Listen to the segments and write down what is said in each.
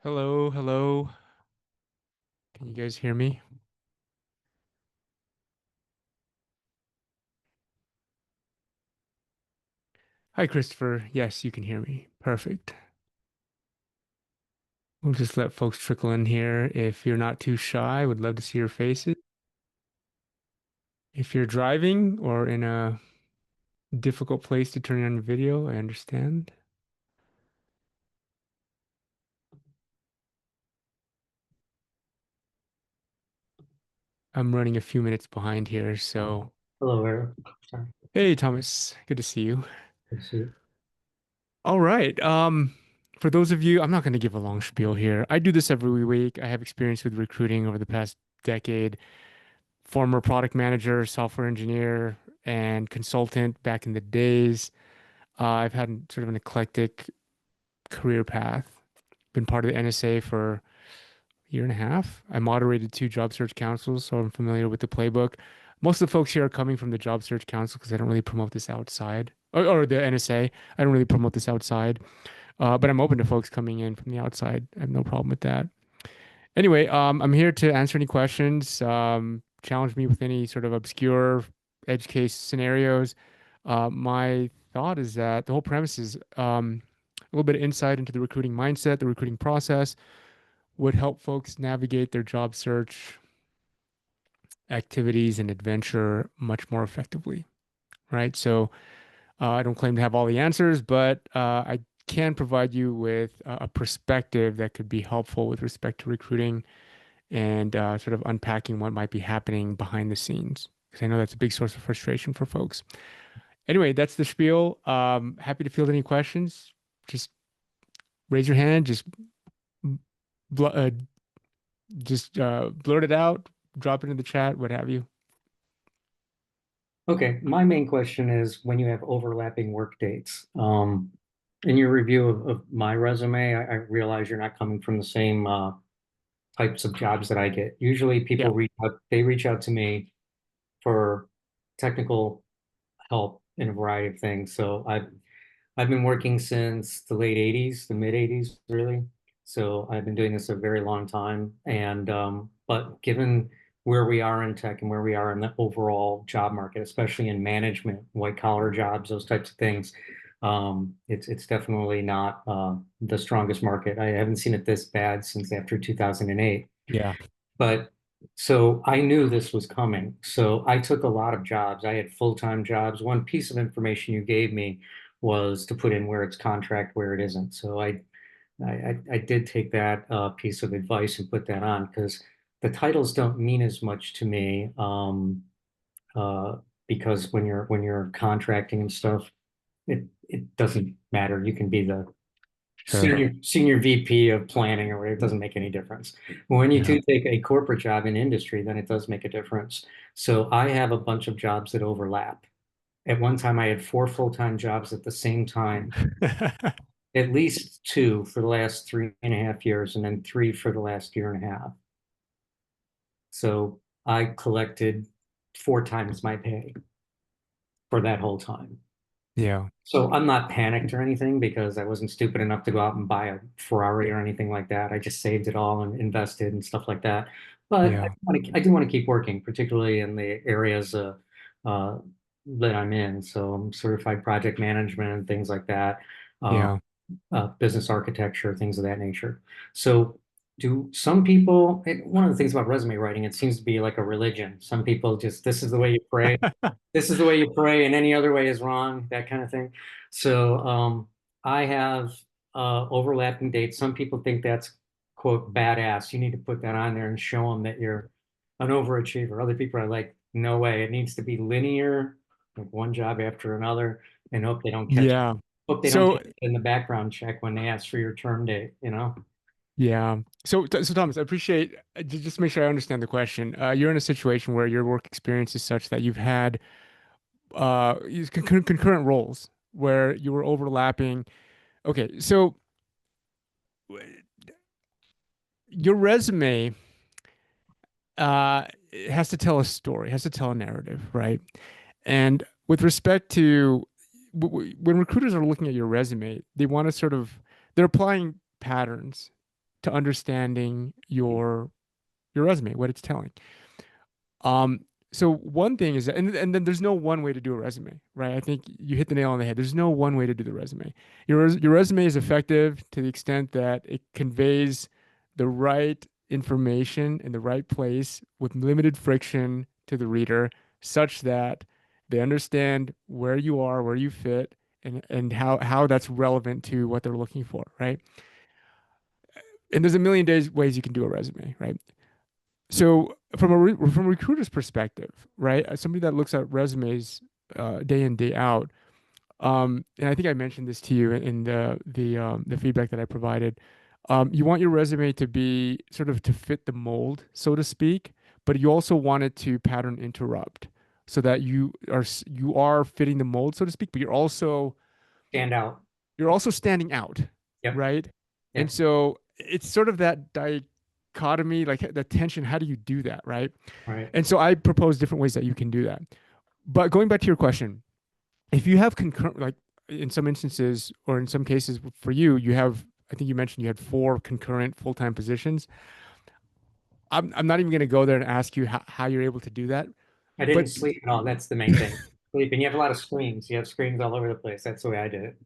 Hello, hello. Can you guys hear me? Hi, Christopher. Yes, you can hear me. Perfect. We'll just let folks trickle in here. If you're not too shy, would love to see your faces. If you're driving or in a difficult place to turn on video, I understand. I'm running a few minutes behind here, so Hello, Eric. Sorry. hey, Thomas. Good to see you. Good to see you. All right. For those of you, I'm not going to give a long spiel here. I do this every week. I have experience with recruiting over the past decade. Former product manager, software engineer, and consultant back in the days. I've had sort of an eclectic career path. Been part of the NSA for a year and a half. I moderated two job search councils, so I'm familiar with the playbook. Most of the folks here are coming from the job search council because I don't really promote this outside, or the NSA. I don't really promote this outside, but I'm open to folks coming in from the outside. I have no problem with that. Anyway, I'm here to answer any questions. Challenge me with any sort of obscure edge case scenarios. My thought is that the whole premise is a little bit of insight into the recruiting mindset, the recruiting process would help folks navigate their job search activities and adventure much more effectively, right? So I don't claim to have all the answers, but I can provide you with a perspective that could be helpful with respect to recruiting and sort of unpacking what might be happening behind the scenes. Because I know that's a big source of frustration for folks. Anyway, that's the spiel. Happy to field any questions. Just raise your hand. Bl uh, just blurt it out. Drop it in the chat. What have you. Okay, my main question is when you have overlapping work dates. In your review of my resume, I realize you're not coming from the same types of jobs that I get. Usually Yeah. people reach out to me for technical help in a variety of things. So I've been working since the late 80s, the mid 80s, really. So I've been doing this a very long time. And but given where we are in tech and where we are in the overall job market, especially in management, white collar jobs, those types of things, it's definitely not the strongest market. I haven't seen it this bad since after 2008. Yeah. But so I knew this was coming. So I took a lot of jobs. I had full-time jobs. One piece of information you gave me was to put in where it's contract, where it isn't. So I did take that piece of advice and put that on because the titles don't mean as much to me uh, because when you're contracting and stuff, it doesn't matter. You can be the Sure. senior VP of planning or whatever, it doesn't make any difference. When you Yeah. do take a corporate job in industry, then it does make a difference. So I have a bunch of jobs that overlap. At one time, I had four full-time jobs at the same time, at least two for the last 3.5 years, and then three for the last year and a half. So I collected four times my pay for that whole time. Yeah. So I'm not panicked or anything because I wasn't stupid enough to go out and buy a Ferrari or anything like that. I just saved it all and invested and stuff like that. But Yeah. I do want to keep working, particularly in the areas uh, that I'm in. So I'm certified project management and things like that. Uh, Yeah. Business architecture, things of that nature. So, do some people, one of the things about resume writing, it seems to be like a religion. Some people just, this is the way you pray, this is the way you pray, and any other way is wrong, that kind of thing. So, I have overlapping dates. Some people think that's, quote, badass. You need to put that on there and show them that you're an overachiever. Other people are like, no way. It needs to be linear, like one job after another, and Yeah. hope they don't So catch it in the background check when they ask for your term date, you know? yeah. So Thomas, I appreciate just make sure I understand the question. You're in a situation where your work experience is such that you've had concurrent roles where you were overlapping. Okay, so your resume it has to tell a story, has to tell a narrative, right? And with respect to when recruiters are looking at your resume, they want to sort of they're applying patterns to understanding your resume, what it's telling. Um, so one thing is that, and then there's no one way to do a resume, right? I think you hit the nail on the head. There's no one way to do the resume. Your resume is effective to the extent that it conveys the right information in the right place with limited friction to the reader, such that they understand where you are, where you fit, and how that's relevant to what they're looking for, right? And there's a million ways you can do a resume, right? So from a recruiter's perspective, right? As somebody that looks at resumes day in day out, and I think I mentioned this to you in the feedback that I provided. You want your resume to be sort of to fit the mold, so to speak, but you also want it to pattern interrupt, so that you are fitting the mold, so to speak, but Stand out. you're also standing out, Yep. right? And Yep. so it's sort of that dichotomy, like the tension. How do you do that, right? Right. And so I propose different ways that you can do that. But going back to your question, if you have concurrent, like in some instances or in some cases for you, you have, I think you mentioned you had four concurrent full-time positions. I'm not even going to go there and ask you how you're able to do that. I didn't But sleep at all. That's the main thing. Sleep, and you have a lot of screens. You have screens all over the place. That's the way I did it.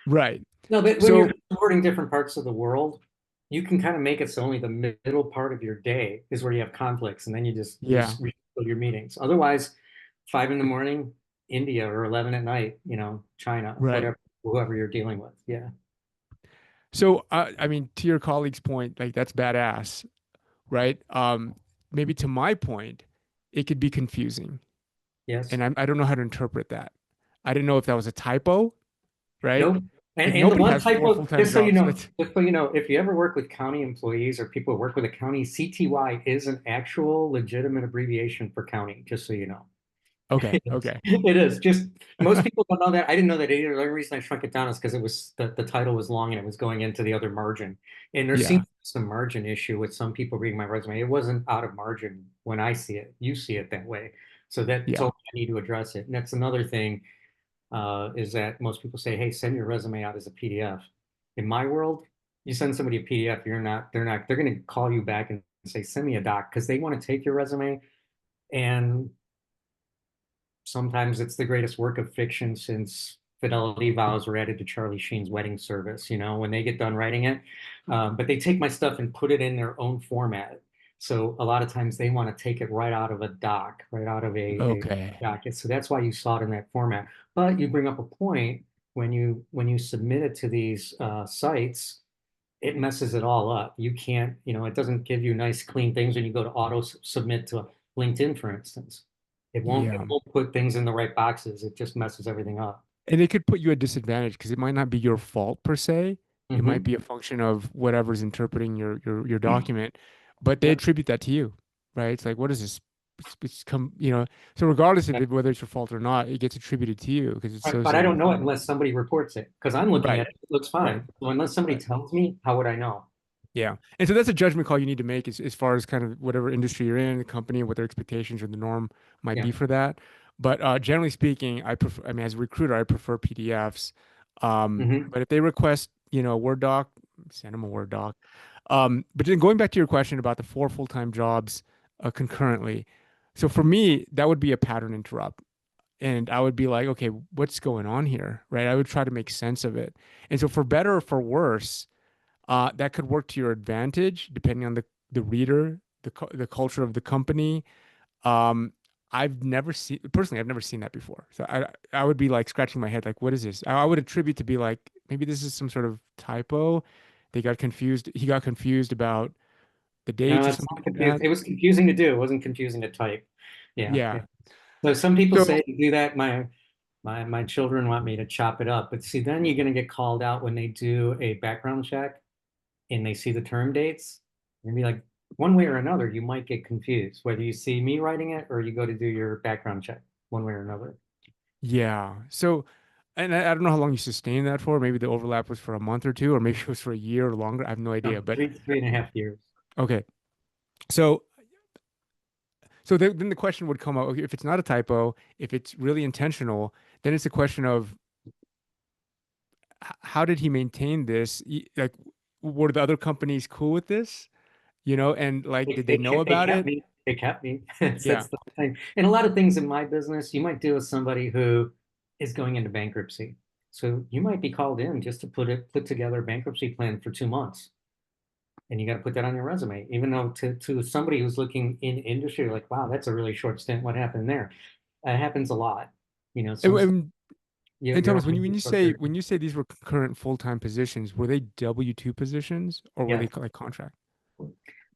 right. No, but when you're So supporting different parts of the world, you can kind of make it so only the middle part of your day is where you have conflicts, and then you yeah, just reschedule your meetings. Otherwise, 5 in the morning, India, or 11 at night, China, right. whatever, whoever you're dealing with. Yeah. So I mean, to your colleague's point, like that's badass, right? Maybe to my point, it could be confusing, Yes. and I don't know how to interpret that. I didn't know if that was a typo, right? Nope. And Like and the nobody one has type four of full-time jobs. That's just so you know, if you ever work with county employees or people who work with a county, CTY is an actual legitimate abbreviation for county, just so you know. okay, It is. okay. It is. Just most people don't know that. I didn't know that either. The only reason I shrunk it down is because it was the title was long and it was going into the other margin. And there seems Yeah, to be some margin issue with some people reading my resume. It wasn't out of margin when I see it. You see it that way. So that's yeah, all I need to address it. And that's another thing is that most people say, hey, send your resume out as a PDF. In my world, you send somebody a PDF, they're going to call you back and say, send me a doc because they want to take your resume and sometimes it's the greatest work of fiction since fidelity vows were added to Charlie Sheen's wedding service, when they get done writing it. But they take my stuff and put it in their own format. So a lot of times they want to take it right out of a doc, right out of a okay. docket. So that's why you saw it in that format. But you bring up a point when you submit it to these sites, it messes it all up. You can't, it doesn't give you nice, clean things when you go to auto submit to LinkedIn, for instance. It Yeah. won't put things in the right boxes. It just messes everything up. And it could put you at disadvantage because it might not be your fault per se. It might Hmm. be a function of whatever's interpreting your document, but they Yep. attribute that to you, right? It's like, what is this? It's come, so regardless of whether it's your fault or not, it gets attributed to you because it shows But I that don't you're know it unless somebody reports it because I'm looking right, at it. It looks right, fine. So unless somebody right. tells me, how would I know? Yeah. And so that's a judgment call you need to make as far as kind of whatever industry you're in, the company, what their expectations or the norm might Yeah. be for that. But generally speaking, I mean, as a recruiter, I prefer PDFs. Hmm. But if they request, a Word doc, send them a Word doc. But then going back to your question about the four full-time jobs concurrently. So for me, that would be a pattern interrupt. And I would be like, okay, what's going on here? Right? I would try to make sense of it. And so for better or for worse, that could work to your advantage depending on the reader, the culture of the company. Um, I've never seen that before. So I would be like scratching my head, like, what is this? I would attribute to be like, maybe this is some sort of typo. They got confused. He got confused about the No, dates or it's something not like confused. that. It was confusing to do. It wasn't confusing to type. Yeah. Yeah. Yeah. So some people So say to do that. My children want me to chop it up, but see, then you're going to get called out when they do a background check and they see the term dates. And be like, one way or another, you might get confused whether you see me writing it or you go to do your background check, one way or another. yeah. So, and I don't know how long you sustained that for. Maybe the overlap was for a month or two, or maybe it was for a year or longer. I have no idea. No, But three and a half years. okay. So then the question would come up, okay, if it's not a typo, if it's really intentional, then it's a question of how did he maintain this? Like, were the other companies cool with this? You know, and like, did they know They about kept it? me. They kept me. Yeah. That's the thing. And a lot of things in my business, you might deal with somebody who is going into bankruptcy. So you might be called in just to put together a bankruptcy plan for 2 months. And you got to put that on your resume, even though to somebody who's looking in industry, like, wow, that's a really short stint. What happened there? It happens a lot. You know, And, some and, and you're Thomas, on a short period. when you say these were concurrent full-time positions, were they W-2 positions or were Yeah, they like contract?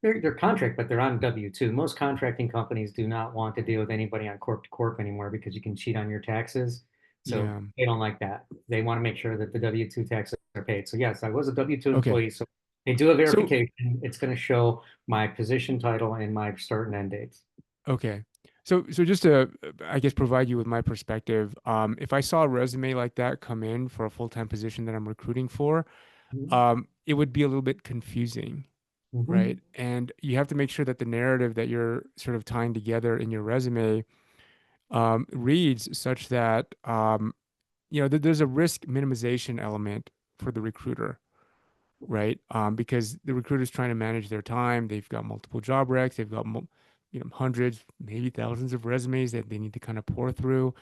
they're contract, but they're on W-2. Most contracting companies do not want to deal with anybody on corp to corp anymore because you can cheat on your taxes. So Yeah. they don't like that. They want to make sure that the W-2 taxes are paid. So yes, I was a W-2 Okay. employee. So they do a So, verification. It's going to show my position title and my start and end dates. okay. So just to, I guess, provide you with my perspective, if I saw a resume like that come in for a full-time position that I'm recruiting for, it would be a little bit confusing, Mm-hmm. right? And you have to make sure that the narrative that you're sort of tying together in your resume reads such that there's a risk minimization element for the recruiter, right? Because the recruiter's trying to manage their time. They've got multiple job recs. They've got hundreds, maybe thousands of resumes that they need to kind of pour through,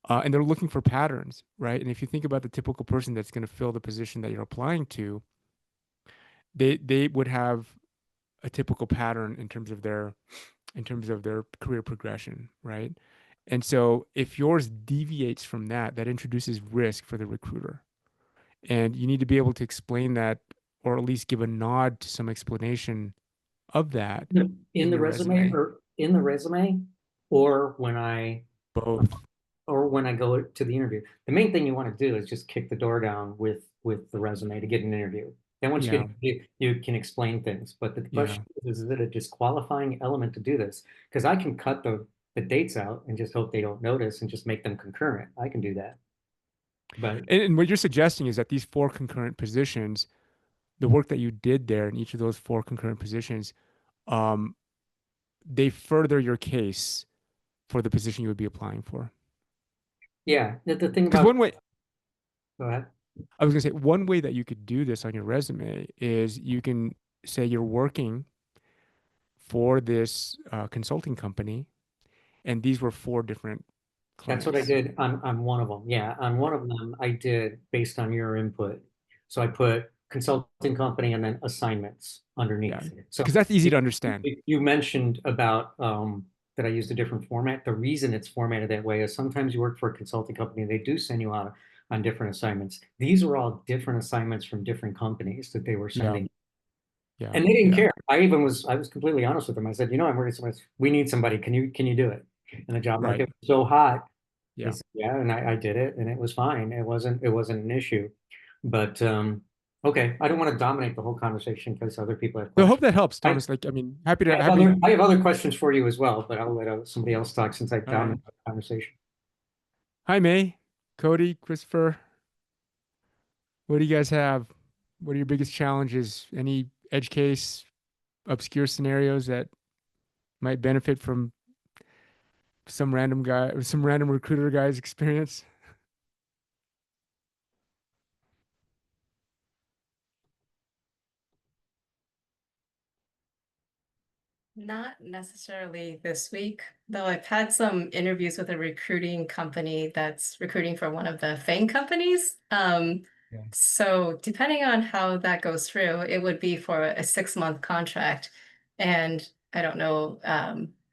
and they're looking for patterns, right? And if you think about the typical person that's going to fill the position that you're applying to, they would have a typical pattern in terms of their career progression, right? And so if yours deviates from that, that introduces risk for the recruiter. And you need to be able to explain that or at least give a nod to some explanation of that In in the your resume resume. or in the resume or when I Both. go to the interview. The main thing you want to do is just kick the door down with the resume to get an interview. Then once you get Yeah. an interview, you can explain things. But the Yeah. question is it a disqualifying element to do this? Because I can cut the dates out and just hope they don't notice and just make them concurrent. I can do that. But And what you're suggesting is that these four concurrent positions, the work that you did there in each of those four concurrent positions, um, they further your case for the position you would be applying for. yeah, the thing Because about one way, go ahead. I was going to say, one way that you could do this on your resume is you can say you're working for this consulting company, and these were four different That's what I clients. did on one of them. Yeah, on one of them I did based on your input. So I put consulting company and then assignments Yeah, underneath. So because that's easy you, to understand. you mentioned about that I used a different format. The reason it's formatted that way is sometimes you work for a consulting company, they do send you out on different assignments. These were all different assignments from different companies that they were Yeah, sending. yeah, And they didn't yeah, care. I was completely honest with them. I said, I'm working so much. We need somebody. Can you do it? And the job right. market was so hot. They Yeah. said, yeah, and I did it and it was fine. It wasn't an issue. But okay, I don't want to dominate the whole conversation because other people have So I hope questions. that helps, I, Thomas. Like, I mean, happy to. I have other questions for you as well, but I'll let somebody else talk since I All right. dominated the conversation. Hi, May, Cody, Christopher. What do you guys have? What are your biggest challenges? Any edge case, obscure scenarios that might benefit from some random guy or some random recruiter guy's experience? Not necessarily this week, though I've had some interviews with a recruiting company that's recruiting for one of the FANG companies. Yeah. So depending on how that goes through, it would be for a 6-month contract. And I don't know,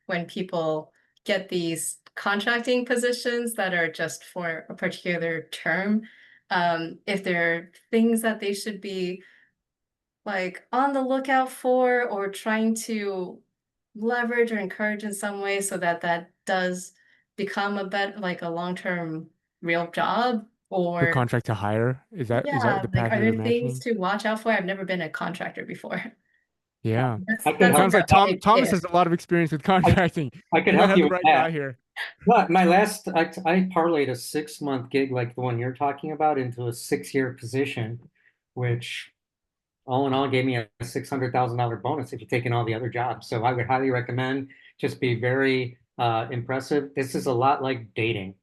when people get these contracting positions that are just for a particular term, if there are things that they should be like on the lookout for or trying to leverage or encourage in some way so that that does become a bet like a long-term real job For or contract to hire, is that yeah, the like path are you're there things imagining? to watch out for? I've never been a contractor before. Yeah. I could That's help like Sounds you like a with big Thomas if. has a lot of experience with that. contracting. I could You might help have you the with right that. guy here. But my last, I parlayed a 6-month gig like the one you're talking about into a 6-year position, which all in all gave me a $600,000 bonus if you take in all the other jobs. So I would highly recommend just be very impressive. This is a lot like dating.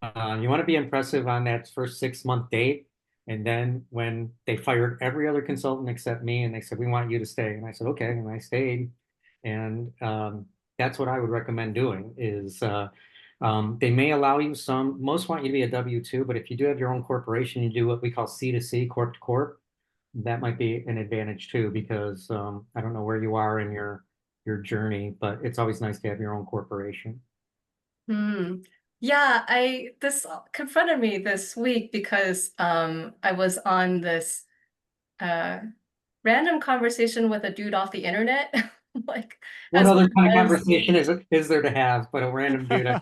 You want to be impressive on that first 6-month date And then when they fired every other consultant except me, and they said, we want you to stay. And I said, okay. And I stayed. And that's what I would recommend doing is they may allow you some, most want you to be a W-2, but if you do have your own corporation, you do what we call C to C, corp to corp. That might be an advantage too, because I don't know where you are in your journey, but it's always nice to have your own corporation. Hmm. Yeah, I this confronted me this week because I was on this uh random conversation with a dude off the internet, like What as other one kind of does. conversation is there to have but a random dude?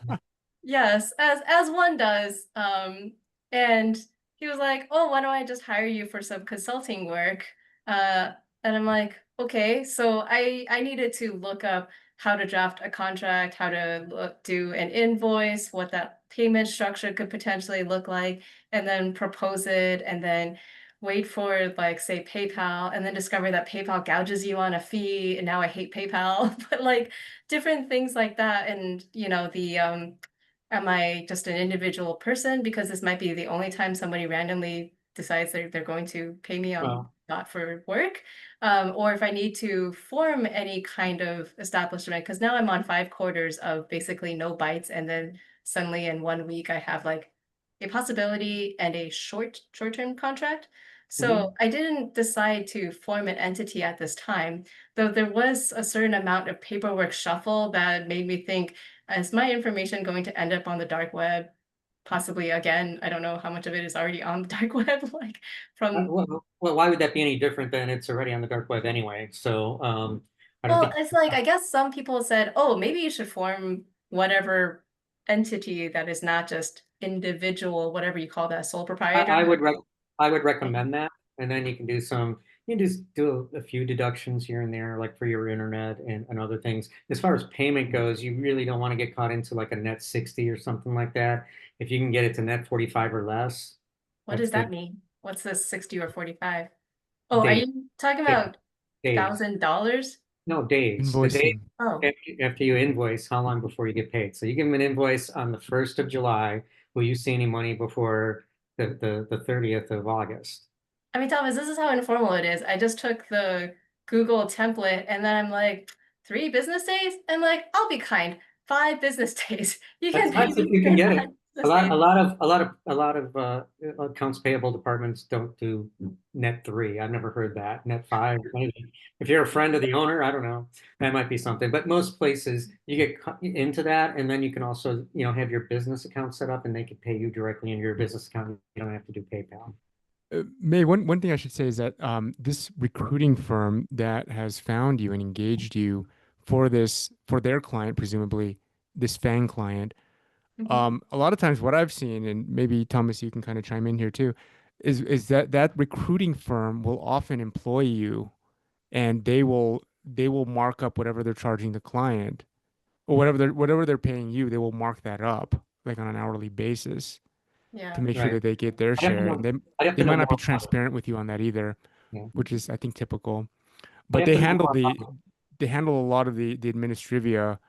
Yes, as one does. And he was like, "Oh, why don't I just hire you for some consulting work?" Uh, and I'm like, "Okay." So I needed to look up how to draft a contract, how to do an invoice, what that payment structure could potentially look like, and then propose it, and then wait for like say PayPal, and then discover that PayPal gouges you on a fee, and now I hate PayPal. But like different things like that, and the am I just an individual person? Because this might be the only time somebody randomly decides they're going to pay me on Well, not for work, or if I need to form any kind of establishment, because now I'm on 5 quarters of basically no bites, and then suddenly in 1 week I have like a possibility and a short-term contract. So mhm. I didn't decide to form an entity at this time, though there was a certain amount of paperwork shuffle that made me think, is my information going to end up on the dark web? Possibly again. I don't know how much of it is already on the dark web, like from, Well, why would that be any different than it's already on the dark web anyway? So I don't well, think. it's like, I guess some people said, oh, maybe you should form whatever entity that is not just individual, whatever you call that, sole I, proprietor. I would rec I would Okay. recommend that, and then you can just do a few deductions here and there, like for your internet and other things. As far as payment goes, you really don't want to get caught into like a net 60 or something like that. If you can get it to net 45 or less, What that's does that the mean? What's this 60 or 45? Oh, are day, you talking day about days. $1,000? No, days. The day Invoicing. Oh, after you invoice, how long before you get paid? So you give them an invoice on the 1st of July. Will you see any money before the 30th of August? I mean, Thomas, this is how informal it is. I just took the Google template and then I'm like, 3 business days? I'm like, I'll be kind. 5 business days. You can That's pay nice if me you can in get it. five business days. A lot of accounts payable departments don't do net three. I've never heard that. Net five, maybe. If you're a friend of the owner, I don't know. That might be something. But most places you get into that, and then you can also, have your business account set up, and they can pay you directly in your business account. You don't have to do PayPal. May, one thing I should say is that this recruiting firm that has found you and engaged you for this for their client, presumably this FANG client, Mhm. a lot of times what I've seen, and maybe Thomas, you can kind of chime in here too, is that that recruiting firm will often employ you, and they will mark up whatever they're charging the client or whatever they're paying you. They will mark that up like on an hourly basis to Yeah. make sure Right. that they get their I'd have to share, and know. they I'd have they to know might not be more about it. transparent with you on that either, Yeah. which is I think typical. I'd But have they to know handle more the about they handle a lot of the administrivia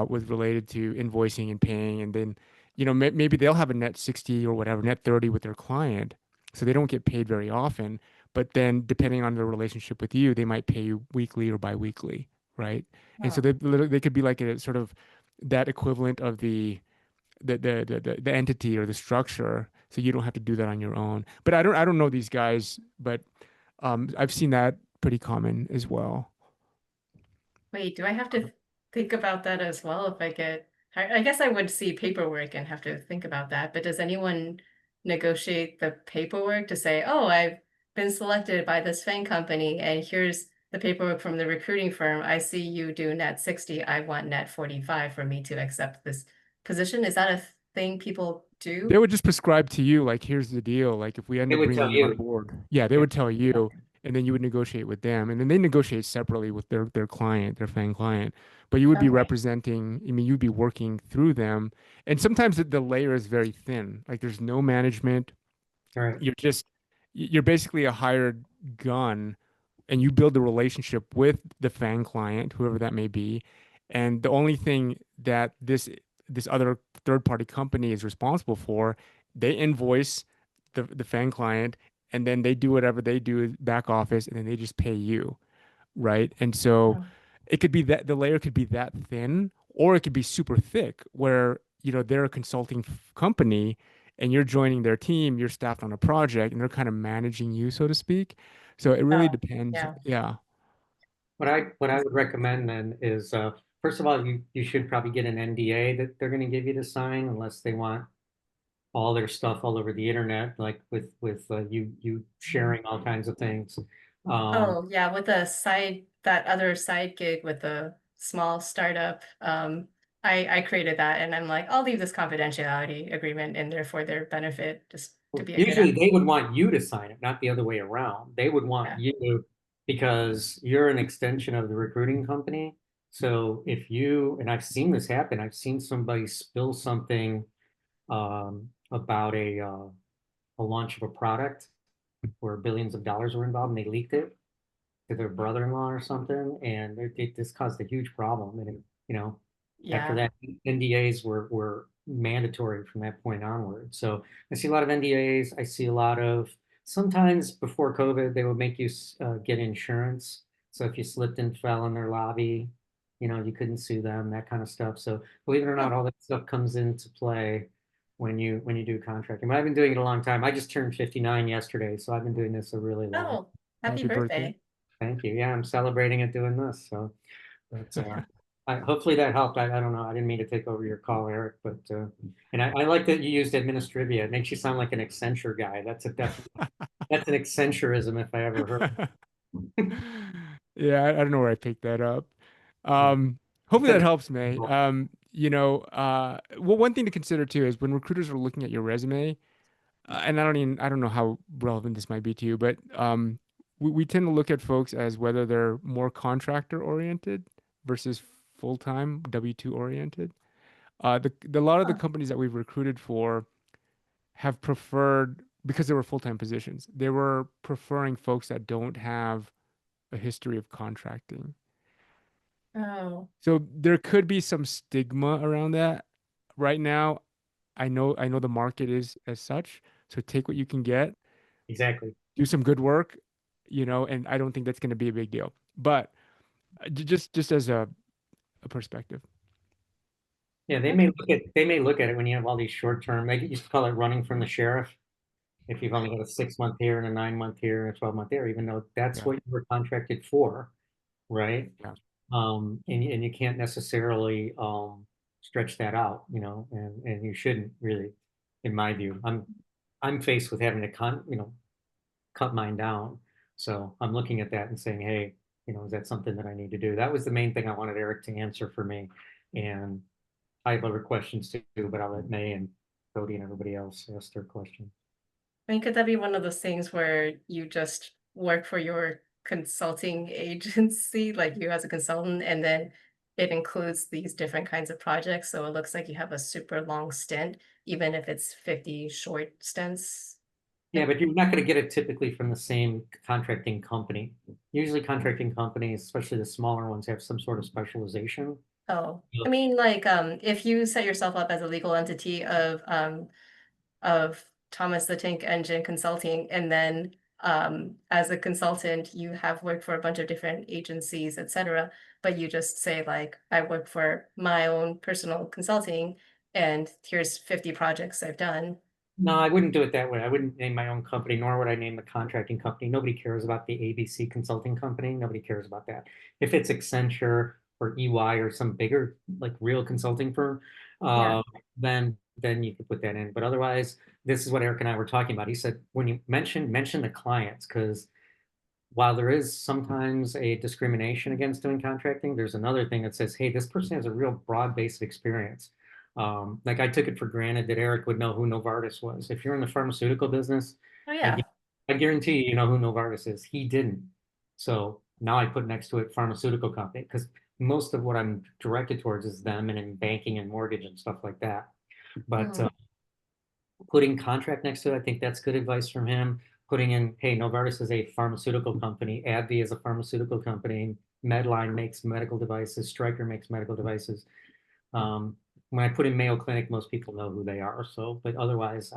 with related to invoicing and paying, and then maybe they'll have a net 60 or whatever, net 30 with their client, so they don't get paid very often. But then depending on their relationship with you, they might pay you weekly or biweekly, right? And so Oh, they could be like a sort of that equivalent of the entity or the structure, so you don't have to do that on your own. But I don't know these guys, but I've seen that pretty common as well. wait, do I have to think about that as well if I get I guess I would see paperwork and have to think about that, but does anyone negotiate the paperwork to say, oh, I've been selected by this FANG company and here's the paperwork from the recruiting firm. I see you do net 60. I want net 45 for me to accept this position. Is that a thing people They do? would just prescribe to you, like, here's the deal. Like, if we end They up would bringing tell you on you. board, yeah, they Yeah. would tell you, and then you would negotiate with them, and then they negotiate separately with their client, their FANG client. But you would be Okay. representing. I mean, you'd be working through them, and sometimes the layer is very thin. Like, there's no management. All right. You're basically a hired gun, and you build a relationship with the FANG client, whoever that may be, and the only thing that this other third party company is responsible for, they invoice, the fan client, and then they do whatever they do back office, and then they just pay you, right? And so Oh, it could be that the layer could be that thin, or it could be super thick, where they're a consulting company, and you're joining their team, you're staffed on a project, and they're kind of managing you, so to speak. So it really oh, depends. yeah. Yeah. What I would recommend then is first of all, you should probably get an NDA that they're going to give you to sign unless they want all their stuff all over the internet, like with you sharing all kinds of things. Oh, yeah, with that other side gig with the small startup, I created that and I'm like, I'll leave this confidentiality agreement in there for their benefit, just to be a good Usually actor. they would want you to sign it, not the other way around. They would want Yeah. you because you're an extension of the recruiting company. So if you, and I've seen this happen, I've seen somebody spill something about a launch of a product where billions of dollars were involved and they leaked it to their brother-in-law or something, and this caused a huge problem. And you know, after Yeah. that, NDAs were mandatory from that point onward. So I see a lot of NDAs. I see a lot of sometimes before COVID, they would make you get insurance. So if you slipped and fell in their lobby, you couldn't sue them, that kind of stuff. So believe it or not, Oh, all that stuff comes into play when you do contracting. But I've been doing it a long time. I just turned 59 yesterday, so I've been doing this a really long. oh, happy Happy birthday. birthday. Thank you. Yeah, I'm celebrating it doing this. So, but hopefully that helped. I don't know. I didn't mean to take over your call, Eric, but and I like that you used administrivia. It makes you sound like an Accenture guy. That's an Accenturism if I ever heard. Yeah, I don't know where I picked that up. Hopefully that Except helps, May. Well, one thing to consider too is when recruiters are looking at your resume, and I don't know how relevant this might be to you, but we tend to look at folks as whether they're more contractor oriented versus full-time W-2 oriented. A lot of the Huh. companies that we've recruited for have preferred, because they were full-time positions, they were preferring folks that don't have a history of contracting. Oh, So there could be some stigma around that. Right now, I know the market is as such. So take what you can get, exactly. do some good work, and I don't think that's going to be a big deal. But just as a perspective. Yeah, okay. they may look at it when you have all these short term. They used to call it running from the sheriff. If you've only got a 6 month here and a 9 month here and a 12 month there, even though that's Yeah, what you were contracted for, right? yeah. And you can't necessarily stretch that out, and you shouldn't really, in my view. I'm faced with having to cut mine down. So I'm looking at that and saying, hey, is that something that I need to do? That was the main thing I wanted Eric to answer for me. And I have other questions too, but I'll let May and Cody and everybody else ask their question. I mean, could that be one of those things where you just work for your consulting agency, like you as a consultant, and then it includes these different kinds of projects? So it looks like you have a super long stint, even if it's 50 short stints. Yeah, but you're not going to get it typically from the same contracting company. Usually contracting companies, especially the smaller ones, have some sort of specialization. Oh, Yeah. I mean, like, if you set yourself up as a legal entity of Thomas the Tank Engine Consulting, and then as a consultant, you have worked for a bunch of different agencies, etc. But you just say like, I work for my own personal consulting, and here's 50 projects I've done. No, I wouldn't do it that way. I wouldn't name my own company, nor would I name the contracting company. Nobody cares about the ABC consulting company. Nobody cares about that. If it's Accenture or EY or some bigger, like real consulting firm, Yeah. uh, then you could put that in. But otherwise, this is what Eric and I were talking about. He said when you mention the clients, because while there is sometimes a discrimination against doing contracting, there's another thing that says, hey, this person has a real broad base of experience. Like I took it for granted that Eric would know who Novartis was. If you're in the pharmaceutical business, Oh I, yeah. I guarantee you know who Novartis is. He didn't. So now I put next to it pharmaceutical company because most of what I'm directed towards is them and in banking and mortgage and stuff like that. But Mm. putting contract next to it, I think that's good advice from him. Putting in, hey, Novartis is a pharmaceutical company, AbbVie is a pharmaceutical company, Medline makes medical devices, Stryker makes medical devices. When I put in Mayo Clinic, most people know who they are. So, but otherwise,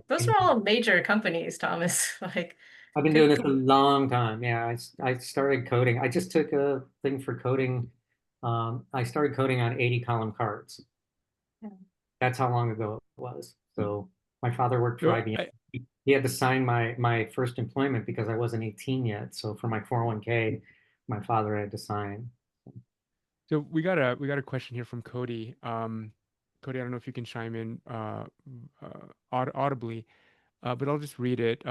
Those are all major companies, Thomas. Like, I've been doing good. this a long time. Yeah, I started coding. I just took a thing for coding. I started coding on 80 column cards. Yeah. That's how long ago it was. So my father worked for So IBM. He had to sign my first employment because I wasn't 18 yet. So for my 401k, my father had to sign. so we got a question here from Cody. Cody, I don't know if you can chime in audibly, but I'll just read it.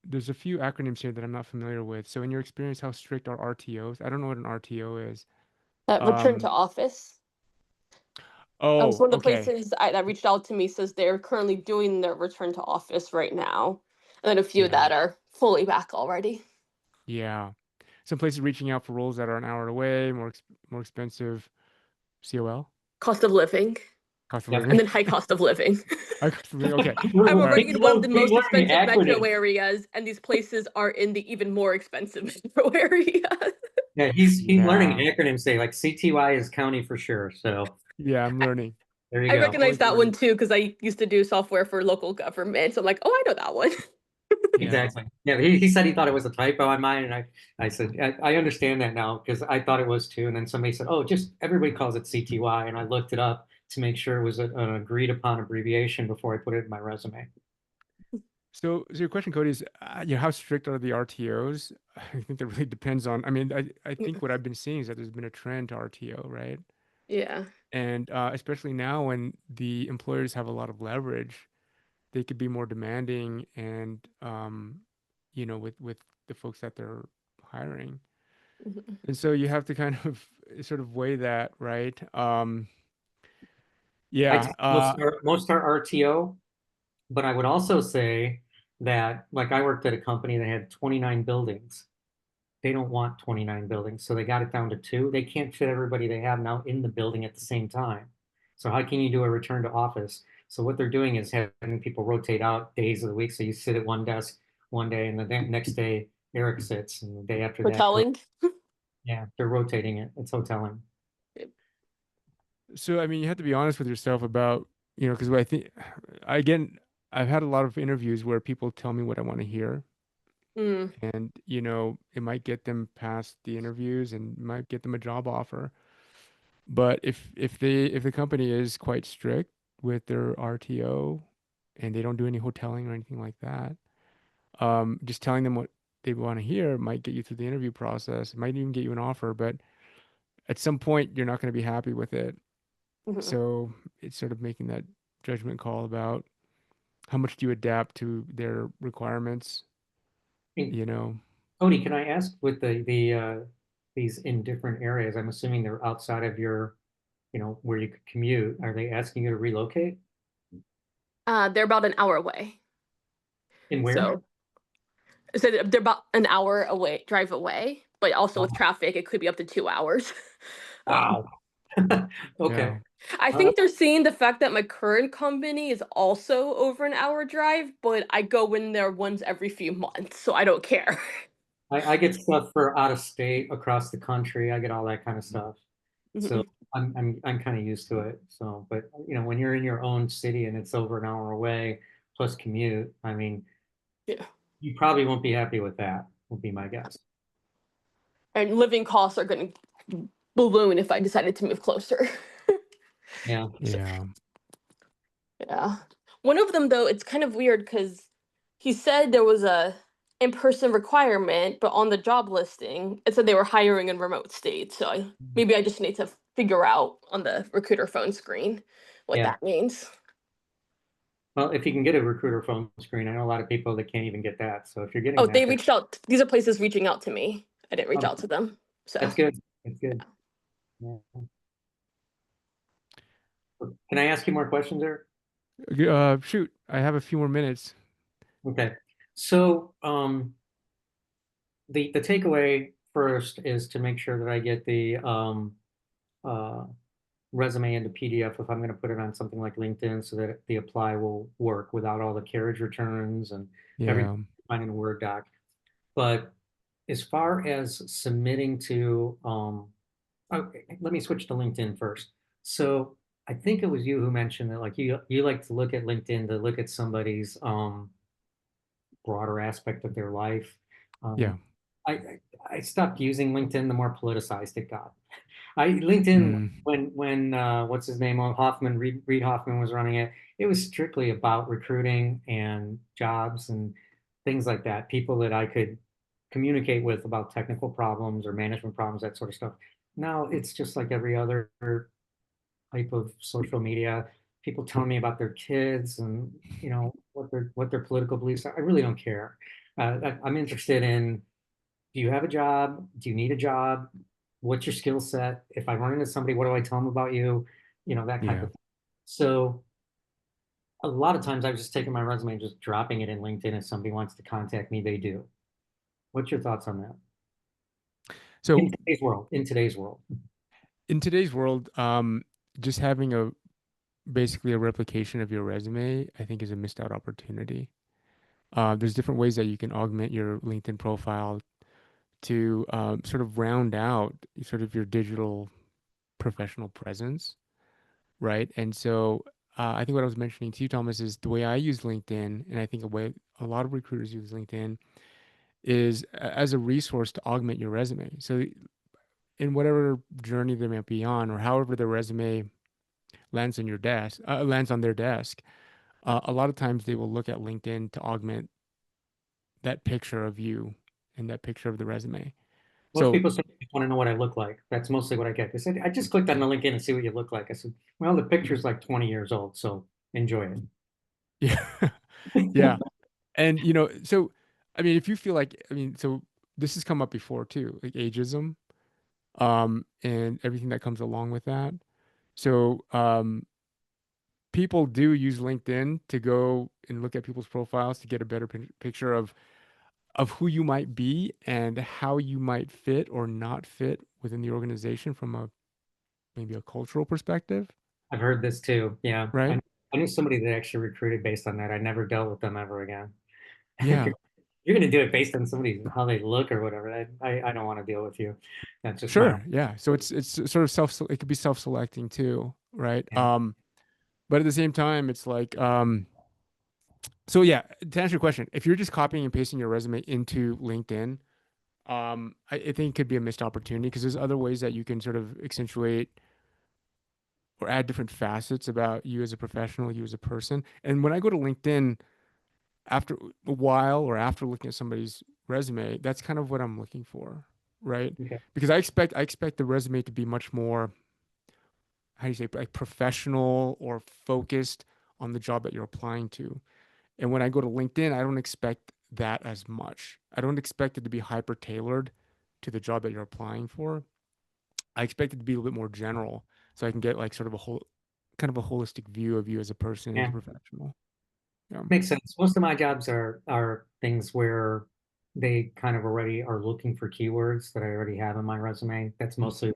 There's a few acronyms here that I'm not familiar with. So in your experience, how strict are RTOs? I don't know what an RTO is. Return to Um, office. oh, One of the okay. places that reached out to me says they're currently doing their return to office right now, and then a few Yeah. that are fully back already. Yeah. Some places reaching out for roles that are an hour away, more expensive. COL, Cost of living, cost of Yep. and living. then high cost of living. High cost of living. Okay. I'm All right. already in one of the He's most learning expensive metro acronyms. areas, and these places are in the even more expensive metro area. Yeah, he's learning Yeah. acronyms. Say like CTY is county for sure. So Yeah, I'm learning. there you I go. recognize Always that one learning. too because I used to do software for local government. So I'm like, oh, I know that one. Yeah. Exactly. Yeah, he said he thought it was a typo on mine, and I said I understand that now because I thought it was too. And then somebody said, oh, just everybody calls it CTY, and I looked it up to make sure it was an agreed upon abbreviation before I put it in my resume. So your question, Cody, is how strict are the RTOs? I think that really depends on. I mean, I think what I've been seeing is that there's been a trend to RTO, right? Yeah. And especially now when the employers have a lot of leverage, they could be more demanding and with the folks that they're hiring. Mhm. And so you have to kind of sort of weigh that, right? I'd Yeah. say most are RTO, but I would also say that like I worked at a company that had 29 buildings. They don't want 29 buildings, so they got it down to two. They can't fit everybody they have now in the building at the same time. So how can you do a return to office? So what they're doing is having people rotate out days of the week. So you sit at one desk one day, and the next day Eric sits, and the day after For that, telling. yeah, they're rotating it. It's hoteling. So I mean, you have to be honest with yourself about, because I think, again, I've had a lot of interviews where people tell me what I want to hear, Mm, and it might get them past the interviews and might get them a job offer. But if the company is quite strict with their RTO and they don't do any hoteling or anything like that, just telling them what they want to hear might get you through the interview process. It might even get you an offer, but at some point you're not going to be happy with it. mhm. So it's sort of making that judgment call about how much do you adapt to their requirements, Hey, you know? Cody, can I ask with these in different areas? I'm assuming they're outside of your, where you could commute. Are they asking you to relocate? They're about an hour away. In where? So they're about an hour away, drive away, but also with Wow. traffic, it could be up to 2 hours. Um, Wow. Okay. Yeah. I Uh, think they're seeing the fact that my current company is also over an hour drive, but I go in there once every few months, so I don't care. I get stuff for out of state, across the country. I get all that kind of stuff. So Mhm. I'm kind of used to it. So, but when you're in your own city and it's over an hour away plus commute, I mean, Yeah. you probably won't be happy with that, would be my guess. And living costs are going to balloon if I decided to move closer. Yeah. So, Yeah. yeah. One of them, though, it's kind of weird because he said there was a in-person requirement, but on the job listing, it said they were hiring in remote states. So maybe I just need to figure out on the recruiter phone screen what Yeah. that means. Well, if you can get a recruiter phone screen, I know a lot of people that can't even get that. So if you're getting Oh, that, they reached out. These are places reaching out to me. I didn't reach oh, out to them. So that's good. That's good. Yeah. Can I ask you more questions, Eric? Shoot, I have a few more minutes. Okay. So the takeaway first is to make sure that I get the uh, resume into PDF if I'm going to put it on something like LinkedIn so that the apply will work without all the carriage returns and everything Yeah. in a Word doc. But as far as submitting to, okay, let me switch to LinkedIn first. So I think it was you who mentioned that like you like to look at LinkedIn to look at somebody's broader aspect of their life. Yeah. Um, I stopped using LinkedIn the more politicized it got. LinkedIn Mm, when what's his name Hoffman Reed Hoffman was running it, it was strictly about recruiting and jobs and things like that. People that I could communicate with about technical problems or management problems, that sort of stuff. Now it's just like every other type of social media. People telling me about their kids and what their political beliefs are. I really don't care. I'm interested in, do you have a job? Do you need a job? What's your skill set? If I run into somebody, what do I tell them about you? That type yeah. of thing. So a lot of times I've just taken my resume and just dropping it in LinkedIn. If somebody wants to contact me, they do. What's your thoughts on that? So In today's world. in today's world, just having a basically a replication of your resume, I think is a missed out opportunity. There's different ways that you can augment your LinkedIn profile to sort of round out sort of your digital professional presence, right? And so I think what I was mentioning to you, Thomas, is the way I use LinkedIn, and I think a way a lot of recruiters use LinkedIn is as a resource to augment your resume. So in whatever journey they might be on, or however their resume lands on their desk, a lot of times they will look at LinkedIn to augment that picture of you and that picture of the resume. Most So people say they want to know what I look like. That's mostly what I get. They said, I just clicked on the LinkedIn and see what you look like. I said, well, the picture's like 20 years old, so enjoy yeah, it. yeah. And so I mean, if you feel like, I mean, so this has come up before too, like ageism, and everything that comes along with that. So people do use LinkedIn to go and look at people's profiles to get a better picture of who you might be and how you might fit or not fit within the organization from a maybe a cultural perspective, I've heard this too. Yeah. right? I knew somebody that actually recruited based on that. I never dealt with them ever again. Yeah, You're going to do it based on somebody, how they look or whatever. I don't want to deal with you. That's just my own. sure. Yeah. So it's sort of it could be self-selecting too, right? Yeah. But at the same time, it's like, so yeah, to answer your question, if you're just copying and pasting your resume into LinkedIn, I think it could be a missed opportunity because there's other ways that you can sort of accentuate or add different facets about you as a professional, you as a person. And when I go to LinkedIn after a while or after looking at somebody's resume, that's kind of what I'm looking for, right? Okay. Because I expect the resume to be much more, how do you say, like professional or focused on the job that you're applying to. And when I go to LinkedIn, I don't expect that as much. I don't expect it to be hyper tailored to the job that you're applying for. I expect it to be a little bit more general so I can get like sort of a whole kind of a holistic view of you as a person, as a Yeah. professional. Yeah. Makes sense. Most of my jobs are things where they kind of already are looking for keywords that I already have in my resume. That's mostly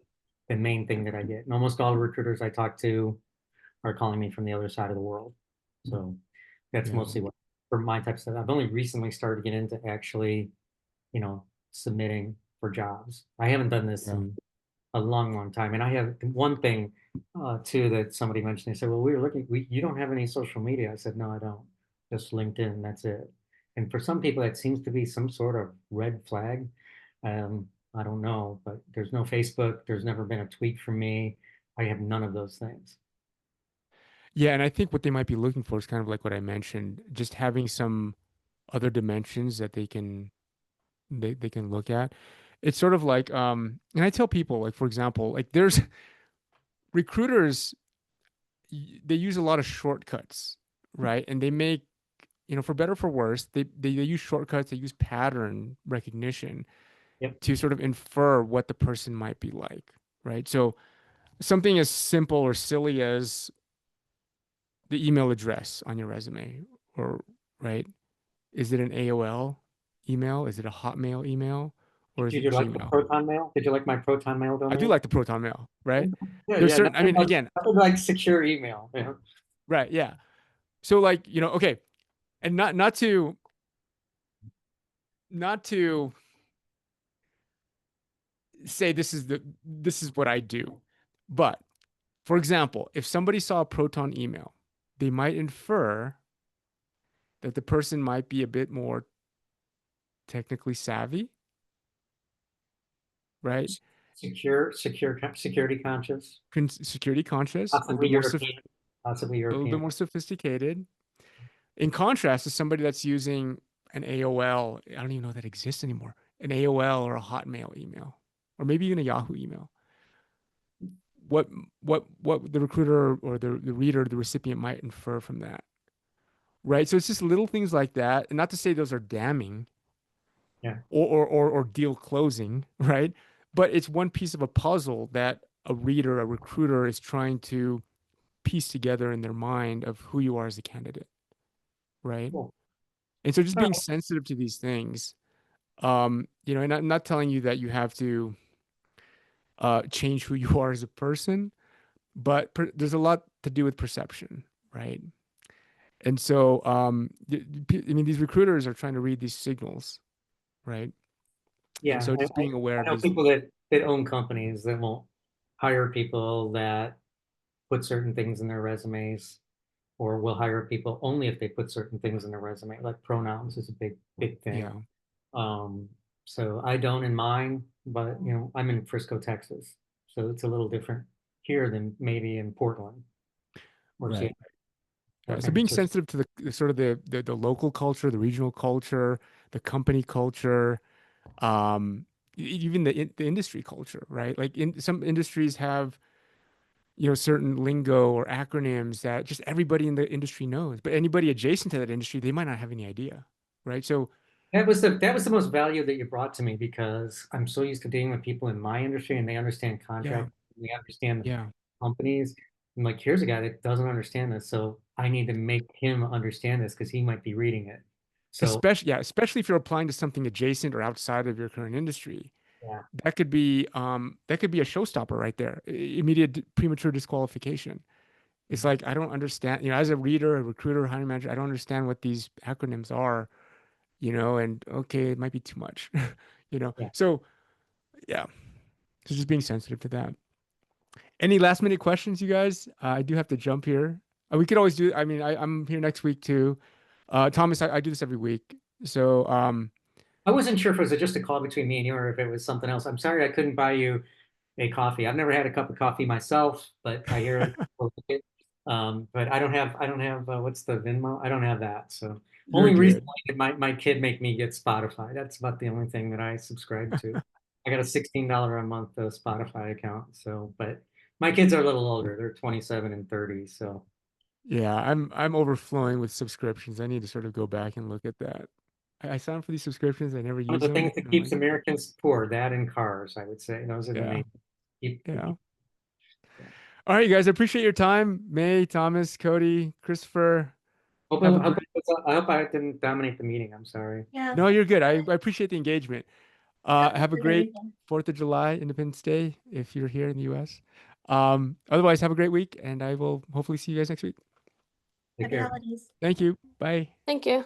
the main thing that I get. And almost all the recruiters I talk to are calling me from the other side of the world. So that's Yeah. mostly what for my type of stuff. I've only recently started to get into actually, submitting for jobs. I haven't done this Yeah. in a long, long time. And I have one thing too that somebody mentioned. They said, "Well, we were looking. You don't have any social media." I said, "No, I don't. Just LinkedIn. That's it." And for some people, that seems to be some sort of red flag. I don't know, but there's no Facebook. There's never been a tweet from me. I have none of those things. Yeah. And I think what they might be looking for is kind of like what I mentioned, just having some other dimensions that they can look at. It's sort of like, and I tell people, like, for example, like there's recruiters, they use a lot of shortcuts, right? And they make, for better or for worse, they use shortcuts, they use pattern recognition Yep. to sort of infer what the person might be like, right? So something as simple or silly as the email address on your resume, or right? Is it an AOL email? Is it a Hotmail email? Or is Did it you like my Gmail? Proton Mail? Did you like my Proton Mail I do domain? like the Proton Mail, right? Yeah, There's yeah. certain, I mean, again, Nothing like secure email. Yeah. right, yeah. So like, okay, and not to say this is what I do, but For example, if somebody saw a Proton email, they might infer that the person might be a bit more technically savvy, right? Security conscious, Security conscious, possibly European, possibly a little bit European. more sophisticated. In contrast to somebody that's using an AOL, I don't even know that exists anymore, an AOL or a Hotmail email, or maybe even a Yahoo email. What what the recruiter or the reader, the recipient might infer from that, right? So it's just little things like that, and not to say those are damning Yeah. or deal closing, right? But it's one piece of a puzzle that a reader, a recruiter is trying to piece together in their mind of who you are as a candidate, right? Cool. And so just All being right. sensitive to these things, you know, and I'm not telling you that you have to change who you are as a person, but there's a lot to do with perception, right? And so, I mean, these recruiters are trying to read these signals, right? And Yeah, so just being aware I of know these, people that own companies that won't hire people that put certain things in their resumes, or will hire people only if they put certain things in their resume, like pronouns is a big thing. yeah, So I don't in mine, but you know, I'm in Frisco, Texas, so it's a little different here than maybe in Portland or right. Seattle Yeah, or so being San Francisco. sensitive to the sort of the local culture, the regional culture, the company culture, even the industry culture, right? Like in some industries have, you know, certain lingo or acronyms that just everybody in the industry knows, but anybody adjacent to that industry, they might not have any idea, right? So That was the most value that you brought to me, because I'm so used to dealing with people in my industry and they understand yeah, contract, they understand yeah. companies. I'm like, here's a guy that doesn't understand this, so I need to make him understand this because he might be reading it. So Especially if you're applying to something adjacent or outside of your current industry, yeah, that could be a showstopper right there. Immediate premature disqualification. It's like I don't understand, you know, as a reader, a recruiter, hiring manager, I don't understand what these acronyms are, you know, and okay, it might be too much, you know. yeah. So yeah, so just being sensitive to that. Any last minute questions, you guys? I do have to jump here. We could always do. I mean, I'm here next week too. Thomas, I do this every week. So I wasn't sure if it was just a call between me and you or if it was something else. I'm sorry I couldn't buy you a coffee. I've never had a cup of coffee myself, but I hear other people like it. But I don't have what's the Venmo? I don't have that. So you're only recently good. did my kid make me get Spotify. That's about the only thing that I subscribe to. I got a $16 a month Spotify account. So, but my kids are a little older. They're 27 and 30. So Yeah, I'm overflowing with subscriptions. I need to sort of go back and look at that. I sign up for these subscriptions. I never one of use the them. things that I'm keeps like, Americans poor, that and cars, I would say. Those are the yeah, main keep, yeah. keep, yeah. All right, you guys. I appreciate your time. May, Thomas, Cody, Christopher. Have a great. I hope I didn't dominate the meeting. I'm sorry. Yeah. No, you're good. I appreciate the engagement. Have a Have a good great weekend. 4th of July, Independence Day, if you're here in the US. Otherwise, have a great week, and I will hopefully see you guys next week. Take Happy care. holidays. Thank you. Bye. Thank you.